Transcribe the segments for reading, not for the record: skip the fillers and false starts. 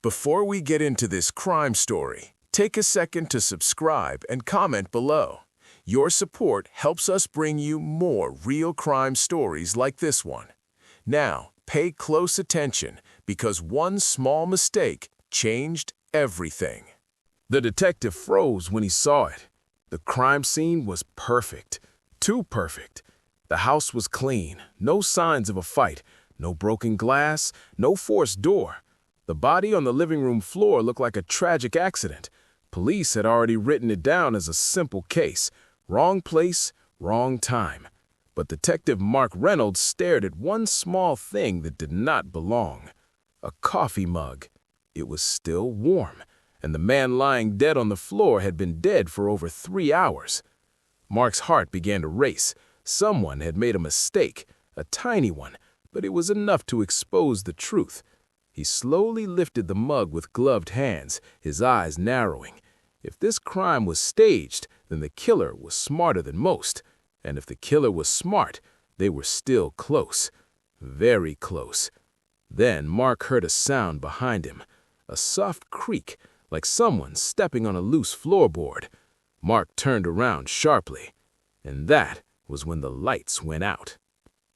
Before we get into this crime story, take a second to subscribe and comment below. Your support helps us bring you more real crime stories like this one. Now, pay close attention because one small mistake changed everything. The detective froze when he saw it. The crime scene was perfect. Too perfect. The house was clean, no signs of a fight, no broken glass, no forced door. The body on the living room floor looked like a tragic accident. Police had already written it down as a simple case. Wrong place, wrong time. But Detective Mark Reynolds stared at one small thing that did not belong. A coffee mug. It was still warm, and the man lying dead on the floor had been dead for over 3 hours. Mark's heart began to race. Someone had made a mistake, a tiny one, but it was enough to expose the truth. He slowly lifted the mug with gloved hands, his eyes narrowing. If this crime was staged, then the killer was smarter than most. And if the killer was smart, they were still close. Very close. Then Mark heard a sound behind him, a soft creak, like someone stepping on a loose floorboard. Mark turned around sharply, and that was when the lights went out.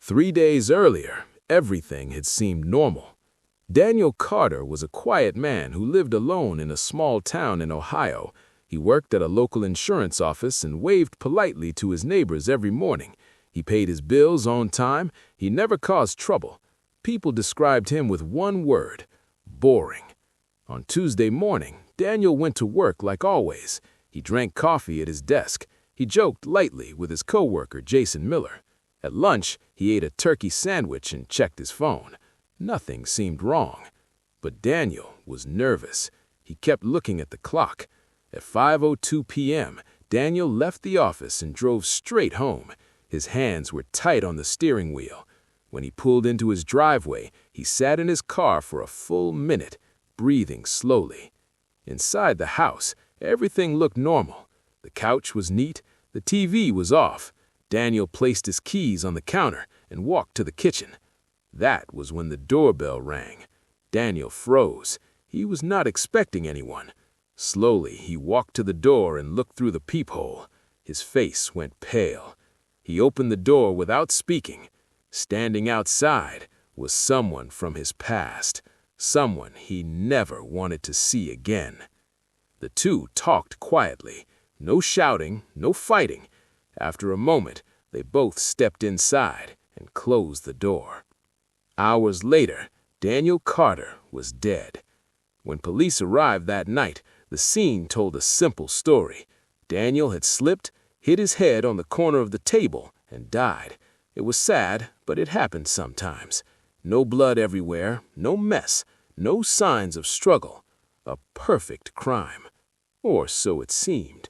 3 days earlier, everything had seemed normal. Daniel Carter was a quiet man who lived alone in a small town in Ohio. He worked at a local insurance office and waved politely to his neighbors every morning. He paid his bills on time. He never caused trouble. People described him with one word: boring. On Tuesday morning, Daniel went to work like always. He drank coffee at his desk. He joked lightly with his coworker, Jason Miller. At lunch, he ate a turkey sandwich and checked his phone. Nothing seemed wrong. But Daniel was nervous. He kept looking at the clock. At 5:02 p.m., Daniel left the office and drove straight home. His hands were tight on the steering wheel. When he pulled into his driveway, he sat in his car for a full minute, breathing slowly. Inside the house, everything looked normal. The couch was neat. The TV was off. Daniel placed his keys on the counter and walked to the kitchen. That was when the doorbell rang. Daniel froze. He was not expecting anyone. Slowly, he walked to the door and looked through the peephole. His face went pale. He opened the door without speaking. Standing outside was someone from his past, someone he never wanted to see again. The two talked quietly. No shouting, no fighting. After a moment, they both stepped inside and closed the door. Hours later, Daniel Carter was dead. When police arrived that night, the scene told a simple story. Daniel had slipped, hit his head on the corner of the table, and died. It was sad, but it happened sometimes. No blood everywhere, no mess, no signs of struggle. A perfect crime. Or so it seemed.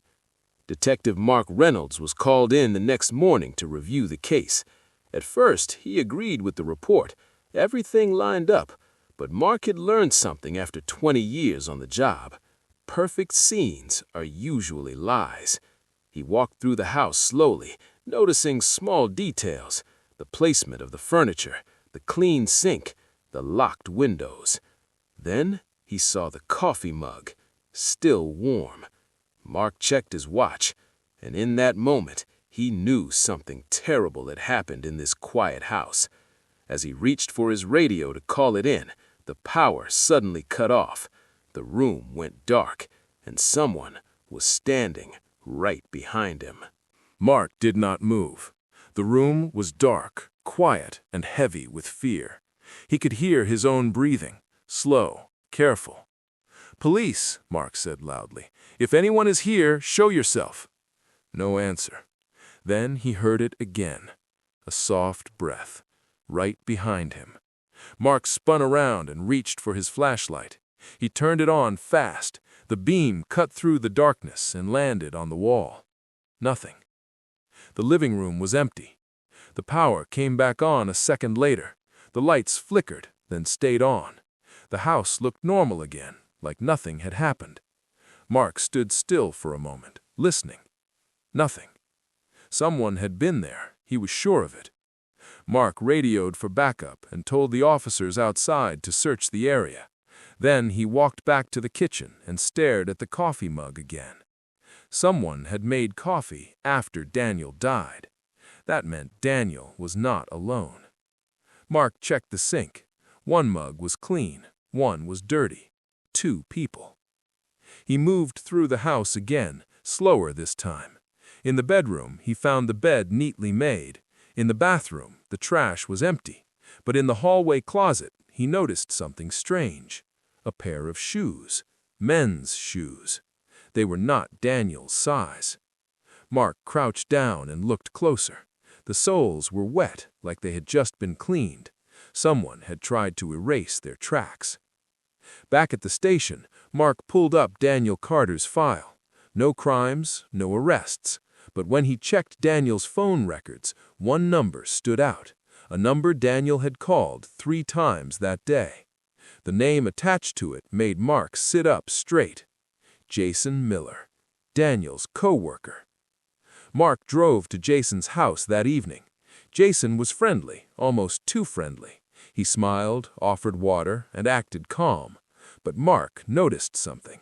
Detective Mark Reynolds was called in the next morning to review the case. At first, he agreed with the report. Everything lined up, but Mark had learned something after 20 years on the job. Perfect scenes are usually lies. He walked through the house slowly, noticing small details: the placement of the furniture, the clean sink, the locked windows. Then he saw the coffee mug, still warm. Mark checked his watch, and in that moment, he knew something terrible had happened in this quiet house. As he reached for his radio to call it in, the power suddenly cut off. The room went dark, and someone was standing right behind him. Mark did not move. The room was dark, quiet, and heavy with fear. He could hear his own breathing, slow, careful. "Police," Mark said loudly. "If anyone is here, show yourself." No answer. Then he heard it again, a soft breath, right behind him. Mark spun around and reached for his flashlight. He turned it on fast. The beam cut through the darkness and landed on the wall. Nothing. The living room was empty. The power came back on a second later. The lights flickered, then stayed on. The house looked normal again, like nothing had happened. Mark stood still for a moment, listening. Nothing. Someone had been there, he was sure of it. Mark radioed for backup and told the officers outside to search the area. Then he walked back to the kitchen and stared at the coffee mug again. Someone had made coffee after Daniel died. That meant Daniel was not alone. Mark checked the sink. One mug was clean, one was dirty. 2 people. He moved through the house again, slower this time. In the bedroom, he found the bed neatly made. In the bathroom, the trash was empty. But in the hallway closet, he noticed something strange. A pair of shoes. Men's shoes. They were not Daniel's size. Mark crouched down and looked closer. The soles were wet, like they had just been cleaned. Someone had tried to erase their tracks. Back at the station, Mark pulled up Daniel Carter's file. No crimes, no arrests. But when he checked Daniel's phone records, one number stood out. A number Daniel had called 3 times that day. The name attached to it made Mark sit up straight. Jason Miller, Daniel's co-worker. Mark drove to Jason's house that evening. Jason was friendly, almost too friendly. He smiled, offered water, and acted calm. But Mark noticed something.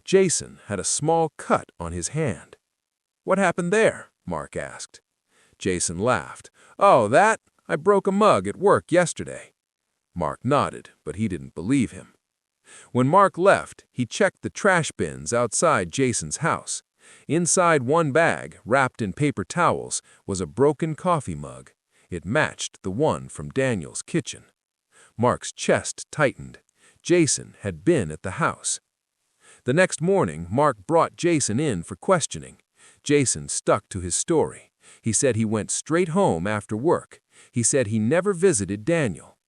Jason had a small cut on his hand. "What happened there?" Mark asked. Jason laughed. "Oh, that? I broke a mug at work yesterday." Mark nodded, but he didn't believe him. When Mark left, he checked the trash bins outside Jason's house. Inside one bag, wrapped in paper towels, was a broken coffee mug. It matched the one from Daniel's kitchen. Mark's chest tightened. Jason had been at the house. The next morning, Mark brought Jason in for questioning. Jason stuck to his story. He said he went straight home after work. He said he never visited Daniel.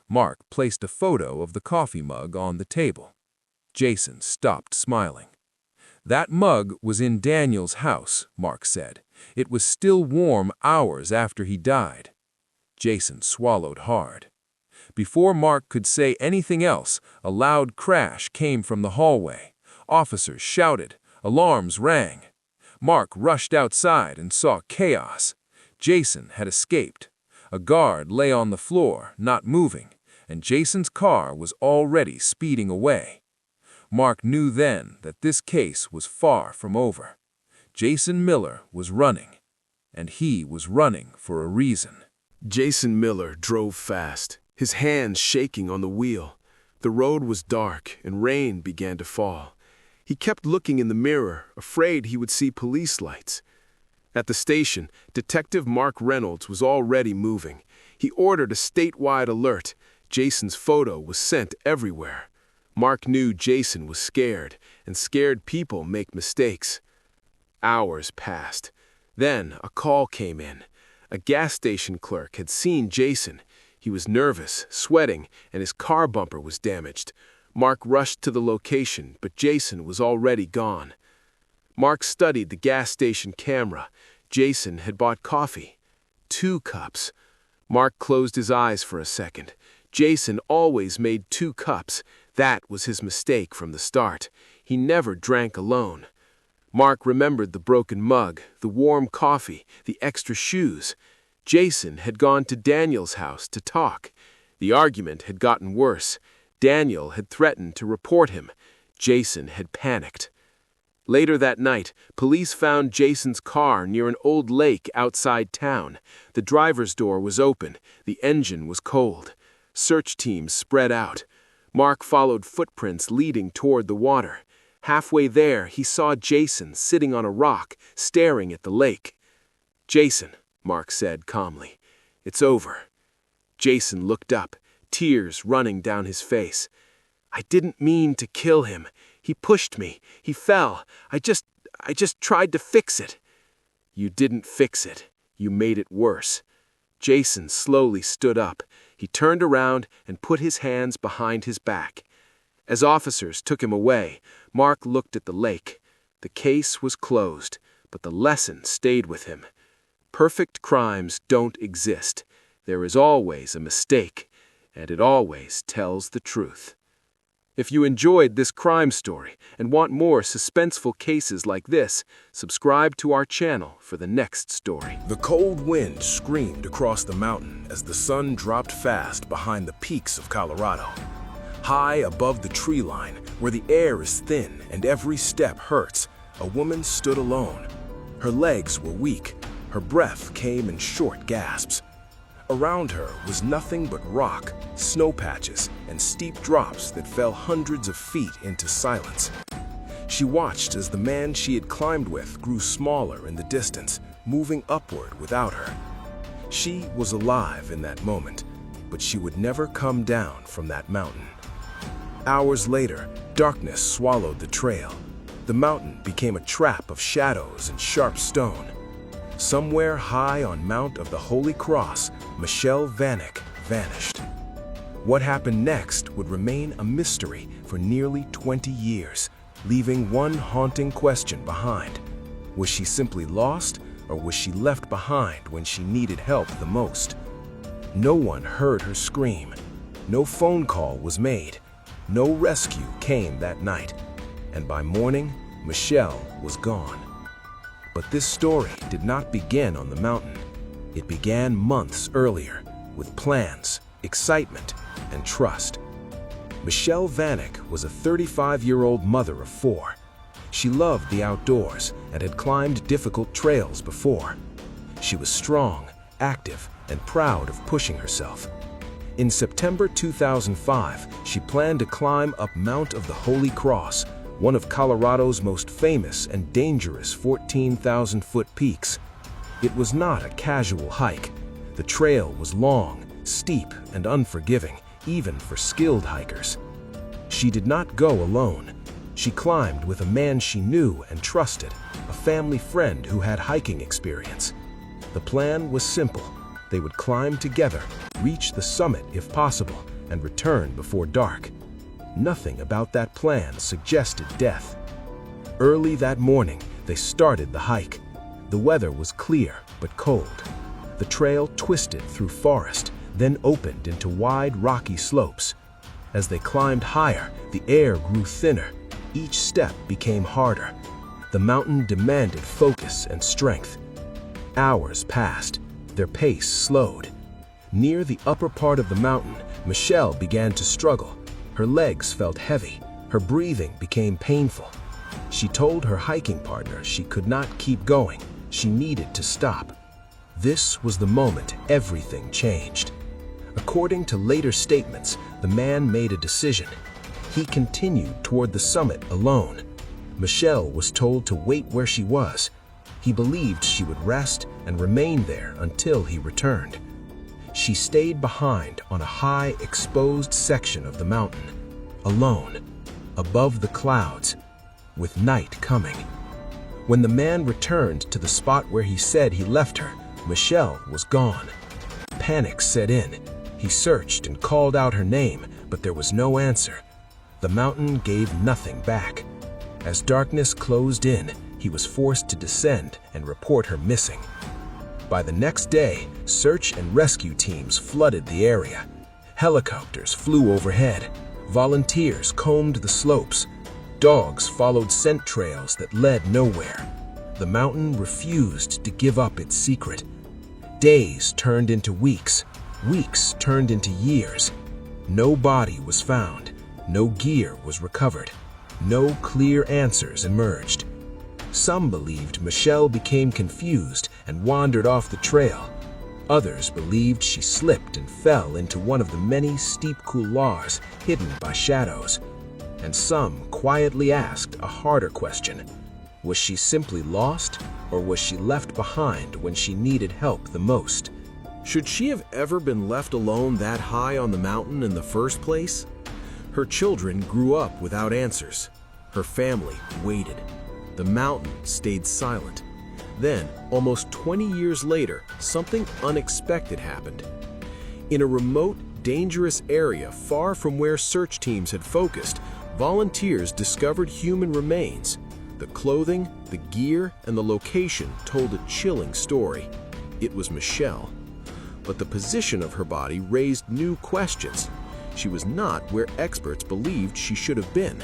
Mark placed a photo of the coffee mug on the table. Jason stopped smiling. "That mug was in Daniel's house," Mark said. "It was still warm hours after he died." Jason swallowed hard. Before Mark could say anything else, a loud crash came from the hallway. Officers shouted. Alarms rang. Mark rushed outside and saw chaos. Jason had escaped. A guard lay on the floor, not moving, and Jason's car was already speeding away. Mark knew then that this case was far from over. Jason Miller was running, and he was running for a reason. Jason Miller drove fast, his hands shaking on the wheel. The road was dark, and rain began to fall. He kept looking in the mirror, afraid he would see police lights. At the station, Detective Mark Reynolds was already moving. He ordered a statewide alert. Jason's photo was sent everywhere. Mark knew Jason was scared, and scared people make mistakes. Hours passed. Then a call came in. A gas station clerk had seen Jason. He was nervous, sweating, and his car bumper was damaged. Mark rushed to the location, but Jason was already gone. Mark studied the gas station camera. Jason had bought coffee. 2 cups. Mark closed his eyes for a second. Jason always made 2 cups. That was his mistake from the start. He never drank alone. Mark remembered the broken mug, the warm coffee, the extra shoes. Jason had gone to Daniel's house to talk. The argument had gotten worse. Daniel had threatened to report him. Jason had panicked. Later that night, police found Jason's car near an old lake outside town. The driver's door was open. The engine was cold. Search teams spread out. Mark followed footprints leading toward the water. Halfway there, he saw Jason sitting on a rock, staring at the lake. "Jason," Mark said calmly, "it's over." Jason looked up, tears running down his face. "I didn't mean to kill him. He pushed me. He fell. I just tried to fix it." "You didn't fix it. You made it worse." Jason slowly stood up. He turned around and put his hands behind his back. As officers took him away, Mark looked at the lake. The case was closed, but the lesson stayed with him. Perfect crimes don't exist. There is always a mistake, and it always tells the truth. If you enjoyed this crime story and want more suspenseful cases like this, subscribe to our channel for the next story. The cold wind screamed across the mountain as the sun dropped fast behind the peaks of Colorado. High above the tree line, where the air is thin and every step hurts, a woman stood alone. Her legs were weak. Her breath came in short gasps. Around her was nothing but rock, snow patches, and steep drops that fell hundreds of feet into silence. She watched as the man she had climbed with grew smaller in the distance, moving upward without her. She was alive in that moment, but she would never come down from that mountain. Hours later, darkness swallowed the trail. The mountain became a trap of shadows and sharp stone. Somewhere high on Mount of the Holy Cross, Michelle Vanek vanished. What happened next would remain a mystery for nearly 20 years, leaving one haunting question behind. Was she simply lost, or was she left behind when she needed help the most? No one heard her scream. No phone call was made. No rescue came that night. And by morning, Michelle was gone. But this story did not begin on the mountain. It began months earlier, with plans, excitement, and trust. Michelle Vanek was a 35-year-old mother of 4. She loved the outdoors and had climbed difficult trails before. She was strong, active, and proud of pushing herself. In September 2005, she planned to climb up Mount of the Holy Cross, one of Colorado's most famous and dangerous 14,000-foot peaks. It was not a casual hike. The trail was long, steep, and unforgiving, even for skilled hikers. She did not go alone. She climbed with a man she knew and trusted, a family friend who had hiking experience. The plan was simple. They would climb together, reach the summit if possible, and return before dark. Nothing about that plan suggested death. Early that morning, they started the hike. The weather was clear but cold. The trail twisted through forest, then opened into wide rocky slopes. As they climbed higher, the air grew thinner. Each step became harder. The mountain demanded focus and strength. Hours passed. Their pace slowed. Near the upper part of the mountain, Michelle began to struggle. Her legs felt heavy. Her breathing became painful. She told her hiking partner she could not keep going. She needed to stop. This was the moment everything changed. According to later statements, the man made a decision. He continued toward the summit alone. Michelle was told to wait where she was. He believed she would rest and remain there until he returned. She stayed behind on a high, exposed section of the mountain, alone, above the clouds, with night coming. When the man returned to the spot where he said he left her, Michelle was gone. Panic set in. He searched and called out her name, but there was no answer. The mountain gave nothing back. As darkness closed in, he was forced to descend and report her missing. By the next day, search and rescue teams flooded the area. Helicopters flew overhead. Volunteers combed the slopes. Dogs followed scent trails that led nowhere. The mountain refused to give up its secret. Days turned into weeks. Weeks turned into years. No body was found. No gear was recovered. No clear answers emerged. Some believed Michelle became confused and wandered off the trail. Others believed she slipped and fell into one of the many steep couloirs hidden by shadows. And some quietly asked a harder question. Was she simply lost, or was she left behind when she needed help the most? Should she have ever been left alone that high on the mountain in the first place? Her children grew up without answers. Her family waited. The mountain stayed silent. Then, almost 20 years later, something unexpected happened. In a remote, dangerous area far from where search teams had focused, volunteers discovered human remains. The clothing, the gear, and the location told a chilling story. It was Michelle. But the position of her body raised new questions. She was not where experts believed she should have been.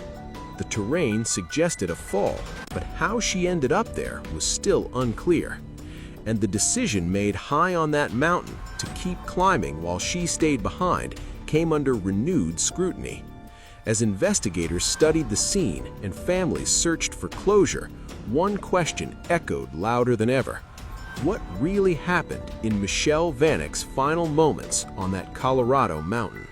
The terrain suggested a fall, but how she ended up there was still unclear. And the decision made high on that mountain to keep climbing while she stayed behind came under renewed scrutiny. As investigators studied the scene and families searched for closure, one question echoed louder than ever. What really happened in Michelle Vanek's final moments on that Colorado mountain?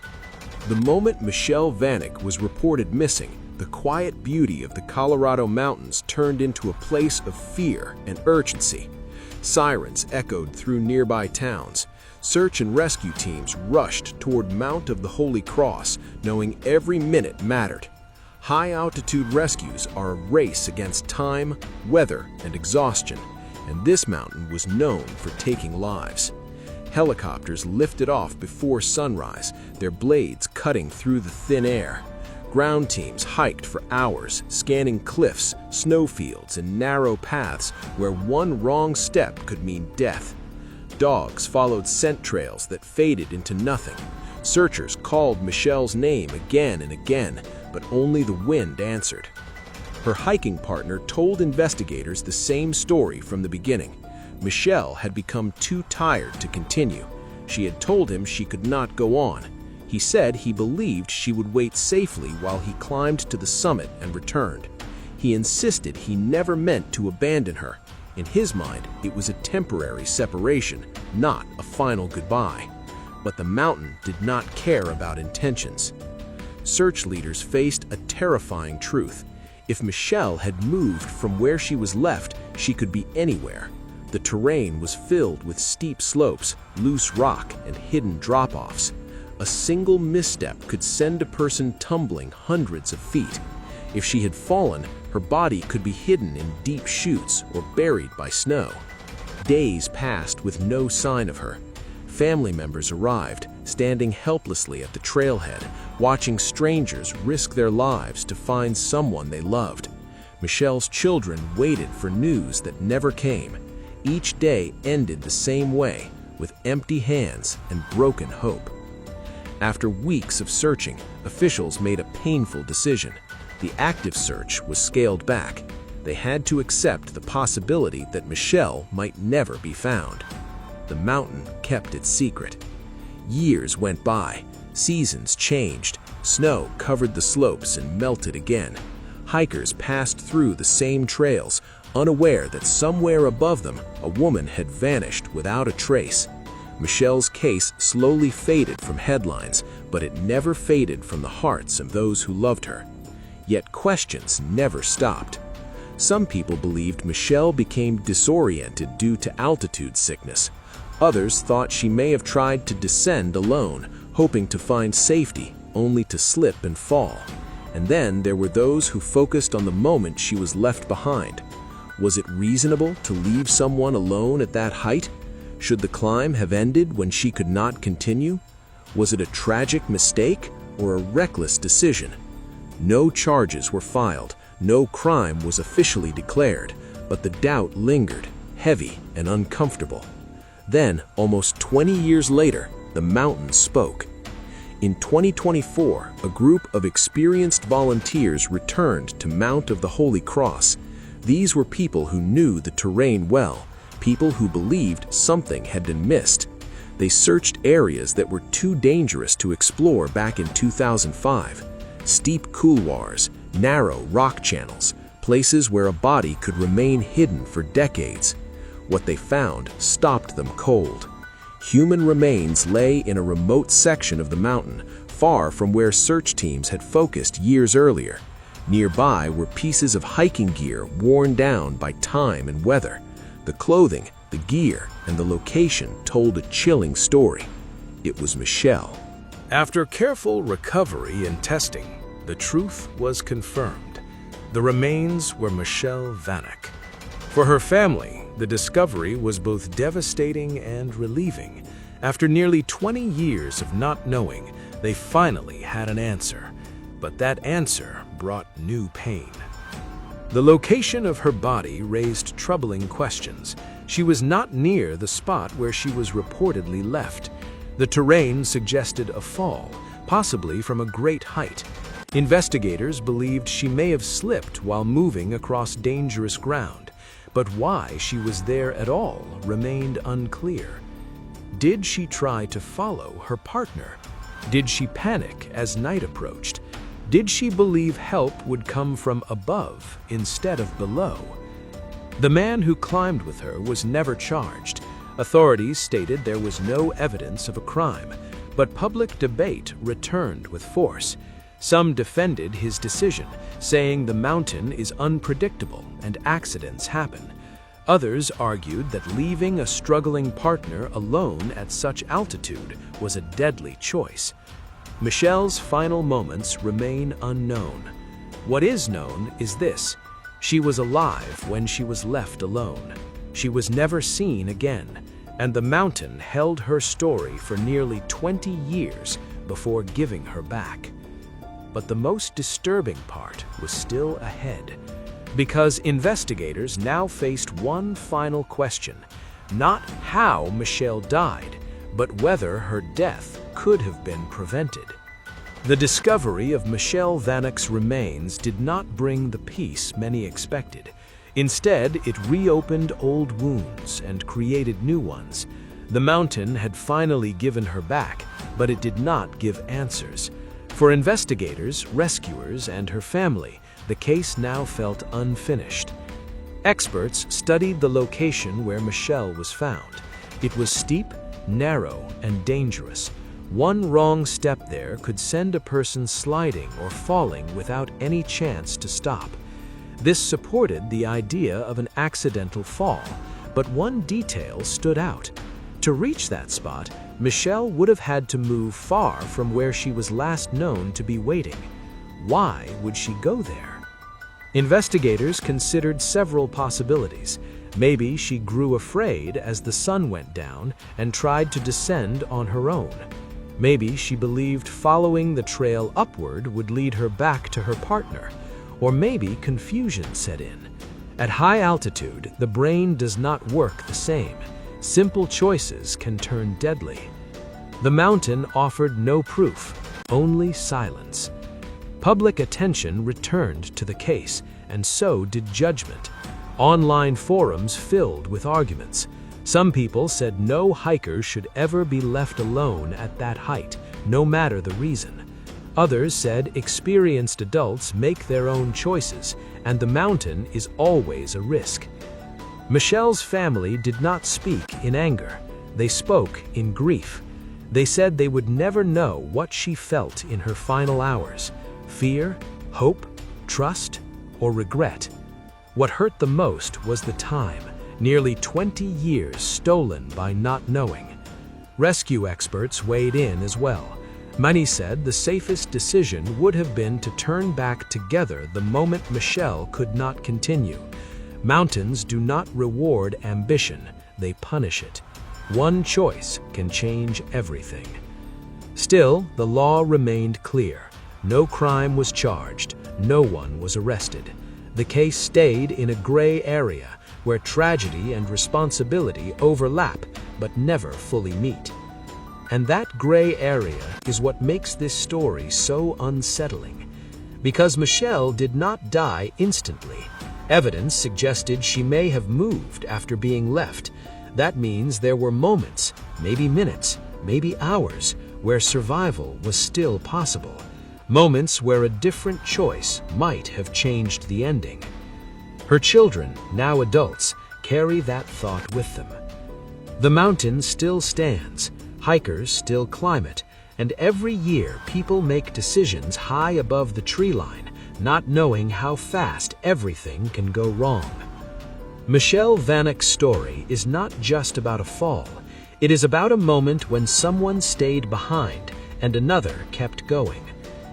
The moment Michelle Vanek was reported missing, the quiet beauty of the Colorado mountains turned into a place of fear and urgency. Sirens echoed through nearby towns. Search and rescue teams rushed toward Mount of the Holy Cross, knowing every minute mattered. High-altitude rescues are a race against time, weather, and exhaustion, and this mountain was known for taking lives. Helicopters lifted off before sunrise, their blades cutting through the thin air. Ground teams hiked for hours, scanning cliffs, snowfields, and narrow paths where one wrong step could mean death. Dogs followed scent trails that faded into nothing. Searchers called Michelle's name again and again, but only the wind answered. Her hiking partner told investigators the same story from the beginning. Michelle had become too tired to continue. She had told him she could not go on. He said he believed she would wait safely while he climbed to the summit and returned. He insisted he never meant to abandon her. In his mind, it was a temporary separation, not a final goodbye. But the mountain did not care about intentions. Search leaders faced a terrifying truth. If Michelle had moved from where she was left, she could be anywhere. The terrain was filled with steep slopes, loose rock, and hidden drop-offs. A single misstep could send a person tumbling hundreds of feet. If she had fallen, her body could be hidden in deep chutes or buried by snow. Days passed with no sign of her. Family members arrived, standing helplessly at the trailhead, watching strangers risk their lives to find someone they loved. Michelle's children waited for news that never came. Each day ended the same way, with empty hands and broken hope. After weeks of searching, officials made a painful decision. The active search was scaled back. They had to accept the possibility that Michelle might never be found. The mountain kept its secret. Years went by. Seasons changed. Snow covered the slopes and melted again. Hikers passed through the same trails, unaware that somewhere above them, a woman had vanished without a trace. Michelle's case slowly faded from headlines, but it never faded from the hearts of those who loved her. Yet questions never stopped. Some people believed Michelle became disoriented due to altitude sickness. Others thought she may have tried to descend alone, hoping to find safety, only to slip and fall. And then there were those who focused on the moment she was left behind. Was it reasonable to leave someone alone at that height? Should the climb have ended when she could not continue? Was it a tragic mistake or a reckless decision? No charges were filed, no crime was officially declared, but the doubt lingered, heavy and uncomfortable. Then, almost 20 years later, the mountain spoke. In 2024, a group of experienced volunteers returned to Mount of the Holy Cross. These were people who knew the terrain well, people who believed something had been missed. They searched areas that were too dangerous to explore back in 2005. Steep couloirs, narrow rock channels, places where a body could remain hidden for decades. What they found stopped them cold. Human remains lay in a remote section of the mountain, far from where search teams had focused years earlier. Nearby were pieces of hiking gear worn down by time and weather. The clothing, the gear, and the location told a chilling story. It was Michelle. After careful recovery and testing, the truth was confirmed. The remains were Michelle Vanek. For her family, the discovery was both devastating and relieving. After nearly 20 years of not knowing, they finally had an answer. But that answer brought new pain. The location of her body raised troubling questions. She was not near the spot where she was reportedly left. The terrain suggested a fall, possibly from a great height. Investigators believed she may have slipped while moving across dangerous ground, but why she was there at all remained unclear. Did she try to follow her partner? Did she panic as night approached? Did she believe help would come from above instead of below? The man who climbed with her was never charged. Authorities stated there was no evidence of a crime, but public debate returned with force. Some defended his decision, saying the mountain is unpredictable and accidents happen. Others argued that leaving a struggling partner alone at such altitude was a deadly choice. Michelle's final moments remain unknown. What is known is this: she was alive when she was left alone. She was never seen again, and the mountain held her story for nearly 20 years before giving her back. But the most disturbing part was still ahead, because investigators now faced one final question: not how Michelle died, but whether her death could have been prevented. The discovery of Michelle Vanek's remains did not bring the peace many expected. Instead, it reopened old wounds and created new ones. The mountain had finally given her back, but it did not give answers. For investigators, rescuers, and her family, the case now felt unfinished. Experts studied the location where Michelle was found. It was steep, narrow, and dangerous. One wrong step there could send a person sliding or falling without any chance to stop. This supported the idea of an accidental fall, but one detail stood out. To reach that spot, Michelle would have had to move far from where she was last known to be waiting. Why would she go there? Investigators considered several possibilities. Maybe she grew afraid as the sun went down and tried to descend on her own. Maybe she believed following the trail upward would lead her back to her partner. Or maybe confusion set in. At high altitude, the brain does not work the same. Simple choices can turn deadly. The mountain offered no proof, only silence. Public attention returned to the case, and so did judgment. Online forums filled with arguments. Some people said no hiker should ever be left alone at that height, no matter the reason. Others said experienced adults make their own choices, and the mountain is always a risk. Michelle's family did not speak in anger. They spoke in grief. They said they would never know what she felt in her final hours: fear, hope, trust, or regret. What hurt the most was the time, nearly 20 years stolen by not knowing. Rescue experts weighed in as well. Many said the safest decision would have been to turn back together the moment Michelle could not continue. Mountains do not reward ambition, they punish it. One choice can change everything. Still, the law remained clear. No crime was charged, no one was arrested. The case stayed in a gray area where tragedy and responsibility overlap but never fully meet. And that gray area is what makes this story so unsettling. Because Michelle did not die instantly. Evidence suggested she may have moved after being left. That means there were moments, maybe minutes, maybe hours, where survival was still possible. Moments where a different choice might have changed the ending. Her children, now adults, carry that thought with them. The mountain still stands. Hikers still climb it, and every year people make decisions high above the tree line, not knowing how fast everything can go wrong. Michelle Vanek's story is not just about a fall. It is about a moment when someone stayed behind and another kept going.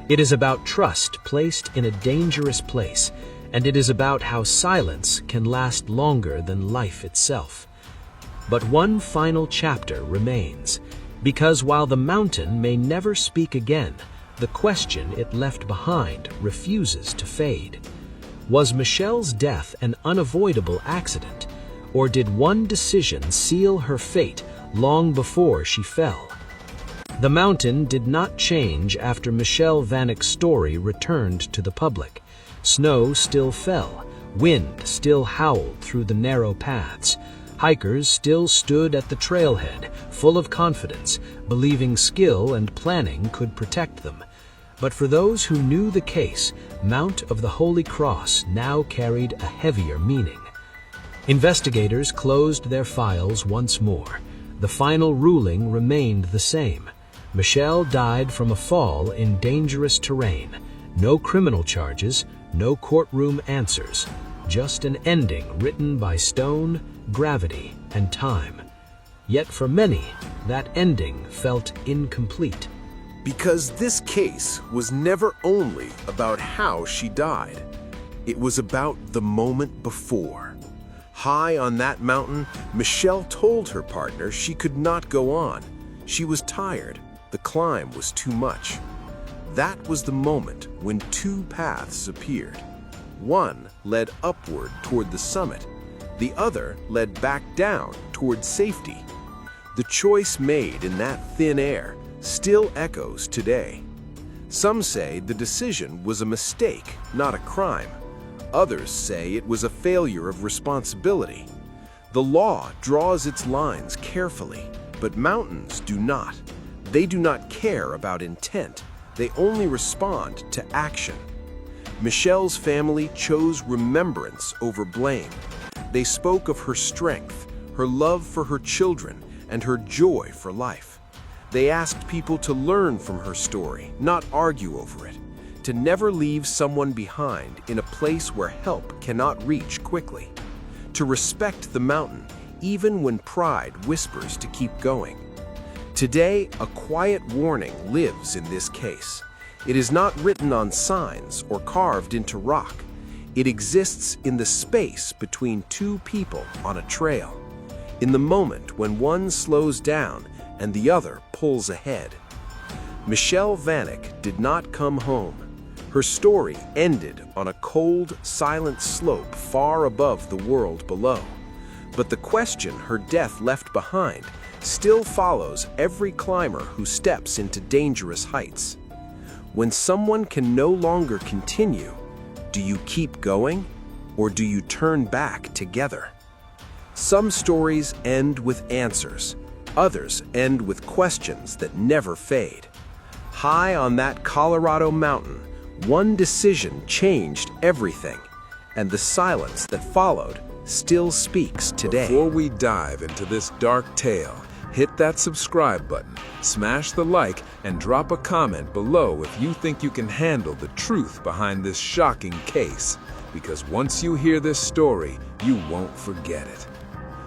It is about trust placed in a dangerous place, and it is about how silence can last longer than life itself. But one final chapter remains. Because while the mountain may never speak again, the question it left behind refuses to fade. Was Michelle's death an unavoidable accident, or did one decision seal her fate long before she fell? The mountain did not change after Michelle Vanek's story returned to the public. Snow still fell, wind still howled through the narrow paths. Hikers still stood at the trailhead, full of confidence, believing skill and planning could protect them. But for those who knew the case, Mount of the Holy Cross now carried a heavier meaning. Investigators closed their files once more. The final ruling remained the same. Michelle died from a fall in dangerous terrain. No criminal charges, no courtroom answers. Just an ending written by stone, gravity, and time. Yet for many, that ending felt incomplete. Because this case was never only about how she died. It was about the moment before. High on that mountain, Michelle told her partner she could not go on. She was tired. The climb was too much. That was the moment when two paths appeared. One led upward toward the summit. The other led back down toward safety. The choice made in that thin air still echoes today. Some say the decision was a mistake, not a crime. Others say it was a failure of responsibility. The law draws its lines carefully, but mountains do not. They do not care about intent. They only respond to action. Michelle's family chose remembrance over blame. They spoke of her strength, her love for her children, and her joy for life. They asked people to learn from her story, not argue over it, to never leave someone behind in a place where help cannot reach quickly, to respect the mountain even when pride whispers to keep going. Today, a quiet warning lives in this case. It is not written on signs or carved into rock. It exists in the space between two people on a trail, in the moment when one slows down and the other pulls ahead. Michelle Vanek did not come home. Her story ended on a cold, silent slope far above the world below. But the question her death left behind still follows every climber who steps into dangerous heights. When someone can no longer continue, do you keep going or do you turn back together? Some stories end with answers. Others end with questions that never fade. High on that Colorado mountain, one decision changed everything, and the silence that followed still speaks today. Before we dive into this dark tale, hit that subscribe button, smash the like, and drop a comment below if you think you can handle the truth behind this shocking case. Because once you hear this story, you won't forget it.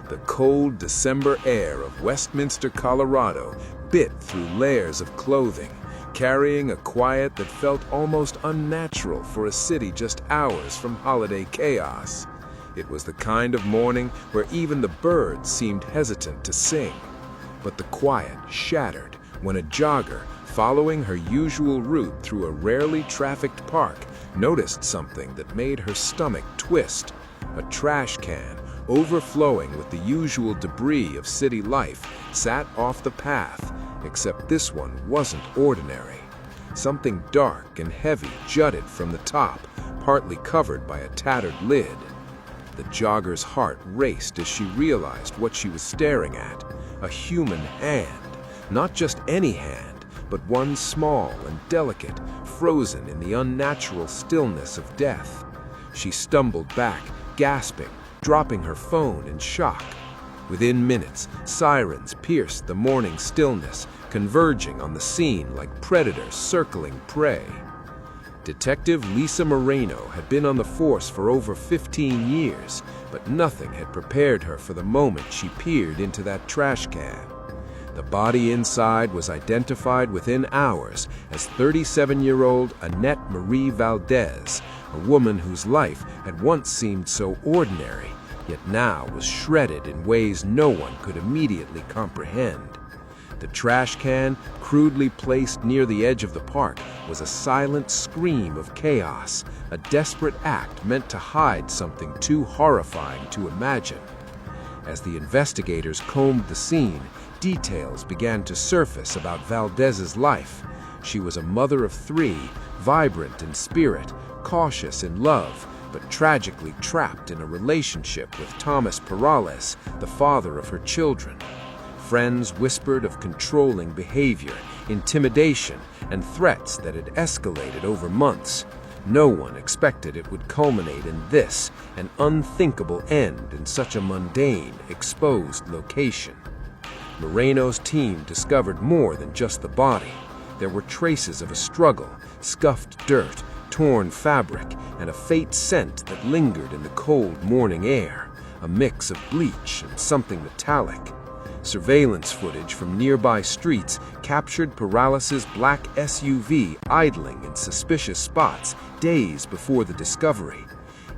The cold December air of Westminster, Colorado, bit through layers of clothing, carrying a quiet that felt almost unnatural for a city just hours from holiday chaos. It was the kind of morning where even the birds seemed hesitant to sing. But the quiet shattered when a jogger, following her usual route through a rarely trafficked park, noticed something that made her stomach twist. A trash can, overflowing with the usual debris of city life, sat off the path, except this one wasn't ordinary. Something dark and heavy jutted from the top, partly covered by a tattered lid. The jogger's heart raced as she realized what she was staring at. A human hand. Not just any hand, but one small and delicate, frozen in the unnatural stillness of death. She stumbled back, gasping, dropping her phone in shock. Within minutes, sirens pierced the morning stillness, converging on the scene like predators circling prey. Detective Lisa Moreno had been on the force for over 15 years, but nothing had prepared her for the moment she peered into that trash can. The body inside was identified within hours as 37-year-old Annette Marie Valdez, a woman whose life had once seemed so ordinary, yet now was shredded in ways no one could immediately comprehend. The trash can, crudely placed near the edge of the park, was a silent scream of chaos, a desperate act meant to hide something too horrifying to imagine. As the investigators combed the scene, details began to surface about Valdez's life. She was a mother of 3, vibrant in spirit, cautious in love, but tragically trapped in a relationship with Thomas Perales, the father of her children. Friends whispered of controlling behavior, intimidation, and threats that had escalated over months. No one expected it would culminate in this, an unthinkable end in such a mundane, exposed location. Moreno's team discovered more than just the body. There were traces of a struggle, scuffed dirt, torn fabric, and a faint scent that lingered in the cold morning air, a mix of bleach and something metallic. Surveillance footage from nearby streets captured Peralez's black SUV idling in suspicious spots days before the discovery.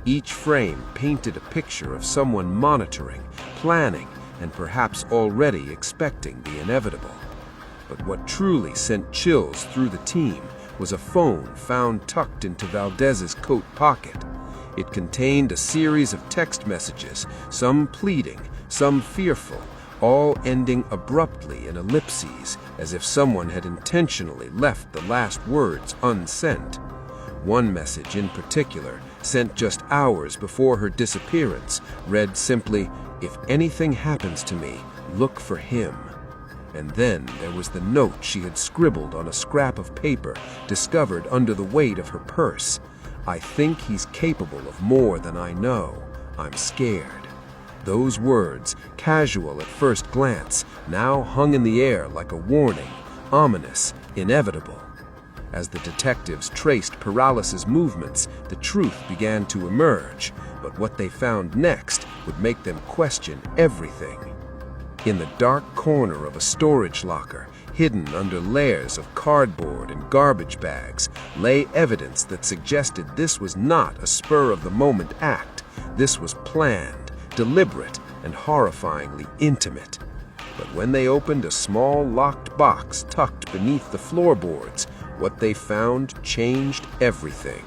Each frame painted a picture of someone monitoring, planning, and perhaps already expecting the inevitable. But what truly sent chills through the team was a phone found tucked into Valdez's coat pocket. It contained a series of text messages, some pleading, some fearful, all ending abruptly in ellipses, as if someone had intentionally left the last words unsent. One message in particular, sent just hours before her disappearance, read simply, "If anything happens to me, look for him." And then there was the note she had scribbled on a scrap of paper, discovered under the weight of her purse. "I think he's capable of more than I know. I'm scared." Those words, casual at first glance, now hung in the air like a warning, ominous, inevitable. As the detectives traced Peralez's movements, the truth began to emerge, but what they found next would make them question everything. In the dark corner of a storage locker, hidden under layers of cardboard and garbage bags, lay evidence that suggested this was not a spur-of-the-moment act. This was planned, deliberate, and horrifyingly intimate. But when they opened a small locked box tucked beneath the floorboards, what they found changed everything.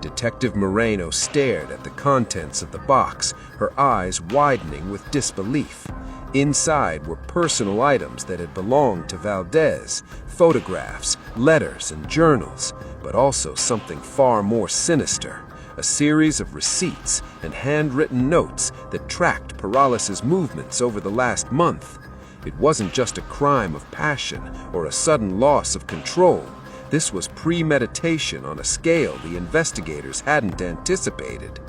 Detective Moreno stared at the contents of the box, her eyes widening with disbelief. Inside were personal items that had belonged to Valdez, photographs, letters, and journals, but also something far more sinister, a series of receipts and handwritten notes that tracked Peralez's movements over the last month. It wasn't just a crime of passion or a sudden loss of control. This was premeditation on a scale the investigators hadn't anticipated.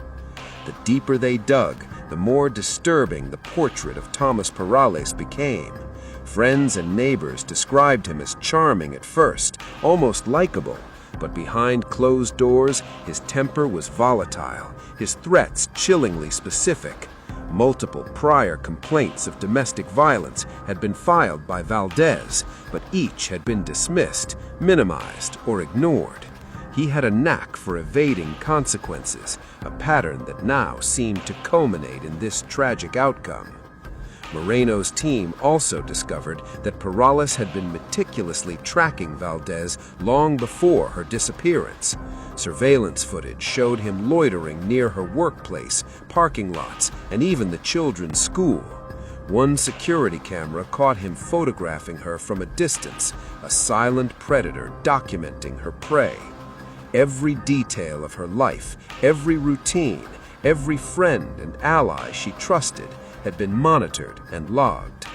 The deeper they dug, the more disturbing the portrait of Thomas Peralez became. Friends and neighbors described him as charming at first, almost likable, but behind closed doors, his temper was volatile, his threats chillingly specific. Multiple prior complaints of domestic violence had been filed by Valdez, but each had been dismissed, minimized, or ignored. He had a knack for evading consequences, a pattern that now seemed to culminate in this tragic outcome. Moreno's team also discovered that Peralez had been meticulously tracking Valdez long before her disappearance. Surveillance footage showed him loitering near her workplace, parking lots, and even the children's school. One security camera caught him photographing her from a distance, a silent predator documenting her prey. Every detail of her life, every routine, every friend and ally she trusted had been monitored and logged.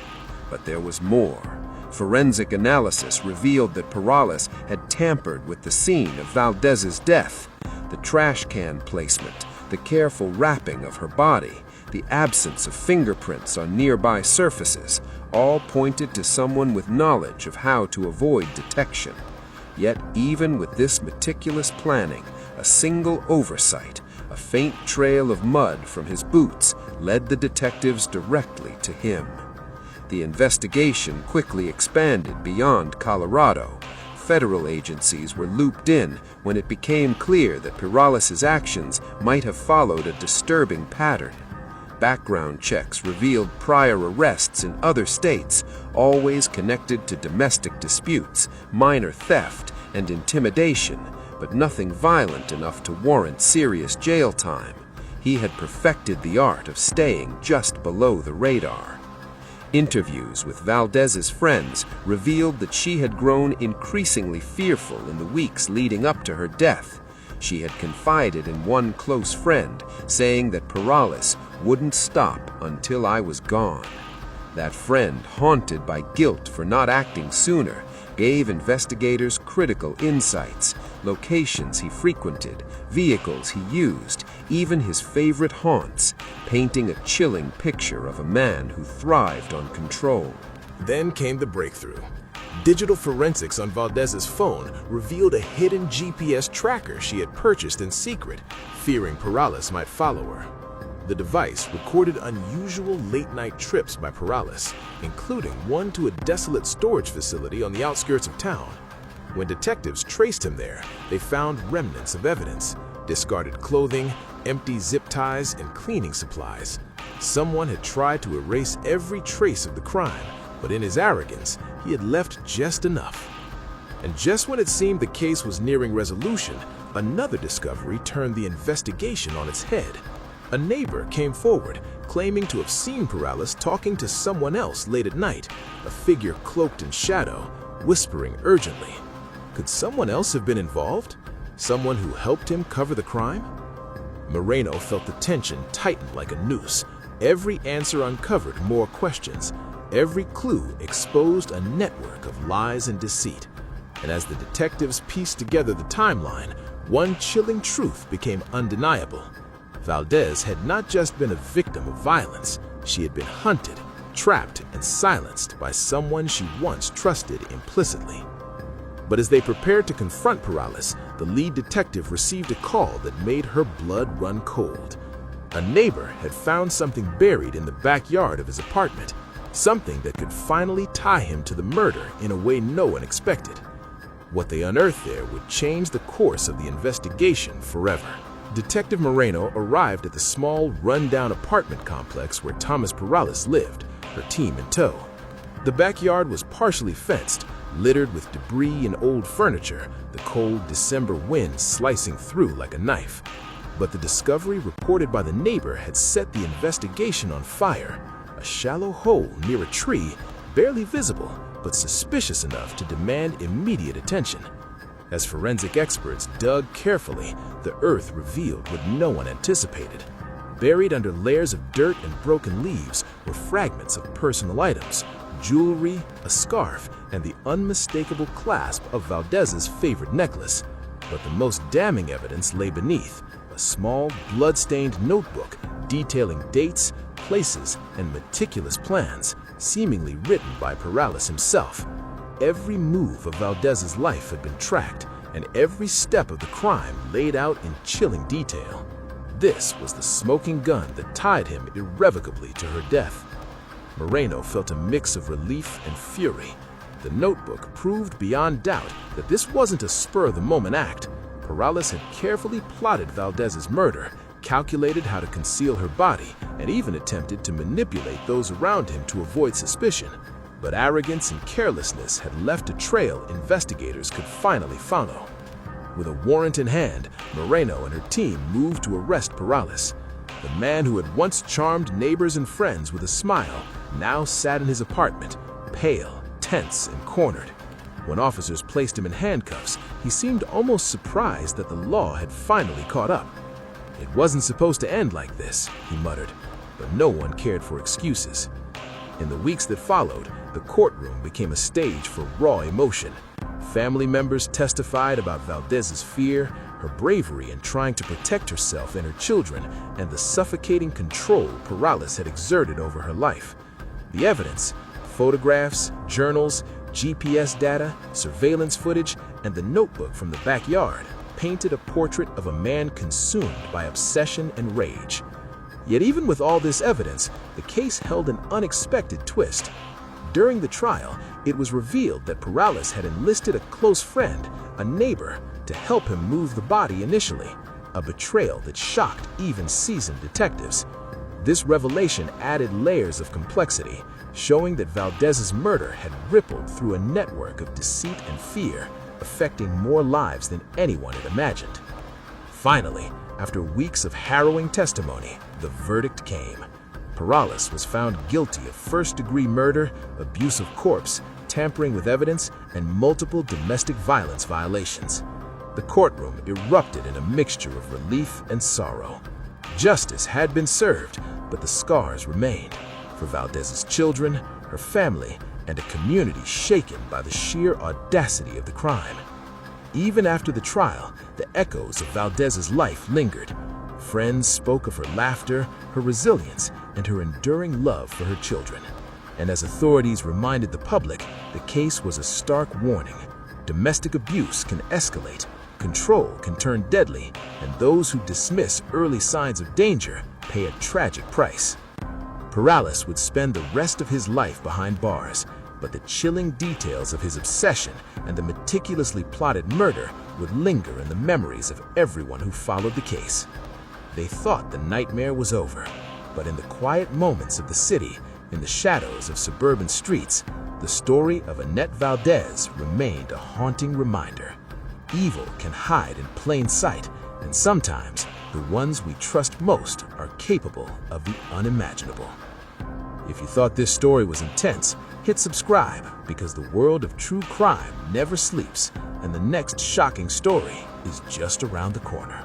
But there was more. Forensic analysis revealed that Peralez had tampered with the scene of Valdez's death. The trash can placement, the careful wrapping of her body, the absence of fingerprints on nearby surfaces, all pointed to someone with knowledge of how to avoid detection. Yet even with this meticulous planning, a single oversight, a faint trail of mud from his boots, led the detectives directly to him. The investigation quickly expanded beyond Colorado. Federal agencies were looped in when it became clear that Peralez's actions might have followed a disturbing pattern. Background checks revealed prior arrests in other states, always connected to domestic disputes, minor theft, and intimidation, but nothing violent enough to warrant serious jail time. He had perfected the art of staying just below the radar. Interviews with Valdez's friends revealed that she had grown increasingly fearful in the weeks leading up to her death. She had confided in one close friend, saying that Peralez wouldn't stop until I was gone. That friend, haunted by guilt for not acting sooner, gave investigators critical insights, locations he frequented, vehicles he used, even his favorite haunts, painting a chilling picture of a man who thrived on control. Then came the breakthrough. Digital forensics on Valdez's phone revealed a hidden GPS tracker she had purchased in secret, fearing Perales might follow her. The device recorded unusual late-night trips by Perales, including one to a desolate storage facility on the outskirts of town. When detectives traced him there, they found remnants of evidence: discarded clothing, empty zip ties, and cleaning supplies. Someone had tried to erase every trace of the crime, but in his arrogance, he had left just enough. And just when it seemed the case was nearing resolution, another discovery turned the investigation on its head. A neighbor came forward, claiming to have seen Perales talking to someone else late at night, a figure cloaked in shadow, whispering urgently. Could someone else have been involved? Someone who helped him cover the crime? Moreno felt the tension tighten like a noose. Every answer uncovered more questions. Every clue exposed a network of lies and deceit. And as the detectives pieced together the timeline, one chilling truth became undeniable. Valdez had not just been a victim of violence, she had been hunted, trapped, and silenced by someone she once trusted implicitly. But as they prepared to confront Perales, the lead detective received a call that made her blood run cold. A neighbor had found something buried in the backyard of his apartment, something that could finally tie him to the murder in a way no one expected. What they unearthed there would change the course of the investigation forever. Detective Moreno arrived at the small, run-down apartment complex where Thomas Perales lived, her team in tow. The backyard was partially fenced, littered with debris and old furniture, the cold December wind slicing through like a knife. But the discovery reported by the neighbor had set the investigation on fire. A shallow hole near a tree, barely visible, but suspicious enough to demand immediate attention. As forensic experts dug carefully, the earth revealed what no one anticipated. Buried under layers of dirt and broken leaves were fragments of personal items, jewelry, a scarf, and the unmistakable clasp of Valdez's favorite necklace. But the most damning evidence lay beneath: a small, blood-stained notebook detailing dates, places, and meticulous plans, seemingly written by Perales himself. Every move of Valdez's life had been tracked, and every step of the crime laid out in chilling detail. This was the smoking gun that tied him irrevocably to her death. Moreno felt a mix of relief and fury. The notebook proved beyond doubt that this wasn't a spur-of-the-moment act. Perales had carefully plotted Valdez's murder, calculated how to conceal her body, and even attempted to manipulate those around him to avoid suspicion. But arrogance and carelessness had left a trail investigators could finally follow. With a warrant in hand, Moreno and her team moved to arrest Perales. The man who had once charmed neighbors and friends with a smile now sat in his apartment, pale, tense, and cornered. When officers placed him in handcuffs, he seemed almost surprised that the law had finally caught up. "It wasn't supposed to end like this," he muttered, but no one cared for excuses. In the weeks that followed, the courtroom became a stage for raw emotion. Family members testified about Valdez's fear, her bravery in trying to protect herself and her children, and the suffocating control Perales had exerted over her life. The evidence, photographs, journals, GPS data, surveillance footage, and the notebook from the backyard, painted a portrait of a man consumed by obsession and rage. Yet even with all this evidence, the case held an unexpected twist. During the trial, it was revealed that Perales had enlisted a close friend, a neighbor, to help him move the body initially, a betrayal that shocked even seasoned detectives. This revelation added layers of complexity, showing that Valdez's murder had rippled through a network of deceit and fear, affecting more lives than anyone had imagined. Finally, after weeks of harrowing testimony, the verdict came. Perales was found guilty of first-degree murder, abuse of corpse, tampering with evidence, and multiple domestic violence violations. The courtroom erupted in a mixture of relief and sorrow. Justice had been served, but the scars remained. For Valdez's children, her family, and a community shaken by the sheer audacity of the crime. Even after the trial, the echoes of Valdez's life lingered. Friends spoke of her laughter, her resilience, and her enduring love for her children. And as authorities reminded the public, the case was a stark warning. Domestic abuse can escalate, control can turn deadly, and those who dismiss early signs of danger pay a tragic price. Perales would spend the rest of his life behind bars, but the chilling details of his obsession and the meticulously plotted murder would linger in the memories of everyone who followed the case. They thought the nightmare was over, but in the quiet moments of the city, in the shadows of suburban streets, the story of Annette Valdez remained a haunting reminder. Evil can hide in plain sight, and sometimes the ones we trust most are capable of the unimaginable. If you thought this story was intense, hit subscribe, because the world of true crime never sleeps, and the next shocking story is just around the corner.